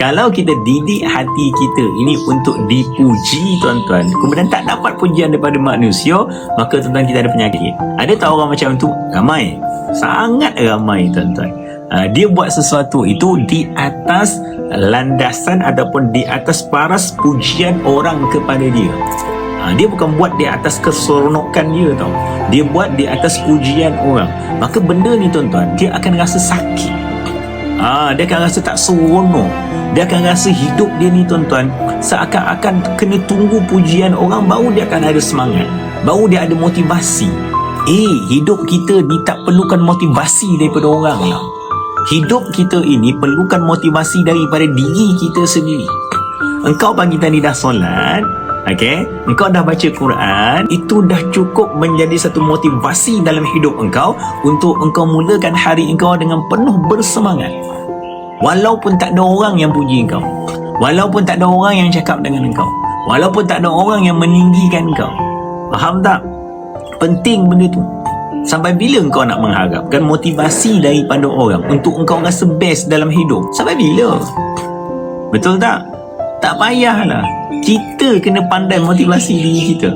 Kalau kita didik hati kita ini untuk dipuji, tuan-tuan, kemudian tak dapat pujian daripada manusia, maka tuan-tuan kita ada penyakit. Ada tak orang macam tu? Ramai. Sangat ramai, tuan-tuan. Dia buat sesuatu itu di atas landasan ataupun di atas paras pujian orang kepada dia. Dia bukan buat di atas keseronokan dia tau. Dia buat di atas pujian orang. Maka benda ni, tuan-tuan, dia akan rasa sakit. Dia akan rasa tak seronok. Dia akan rasa hidup dia ni, tuan-tuan, seakan-akan kena tunggu pujian orang baru dia akan ada semangat, baru dia ada motivasi. Hidup kita ni tak perlukan motivasi daripada orang lah. Hidup kita ini perlukan motivasi daripada diri kita sendiri. Engkau pagi tadi dah solat, engkau dah baca Quran, itu dah cukup menjadi satu motivasi dalam hidup engkau untuk engkau mulakan hari engkau dengan penuh bersemangat. Walaupun tak ada orang yang puji engkau, walaupun tak ada orang yang cakap dengan engkau, walaupun tak ada orang yang meninggikan engkau. Faham tak? Penting benda tu. Sampai bila engkau nak mengharapkan motivasi daripada orang untuk engkau rasa best dalam hidup? Sampai bila? Betul tak? Tak payahlah. Kita kena pandai motivasi diri kita.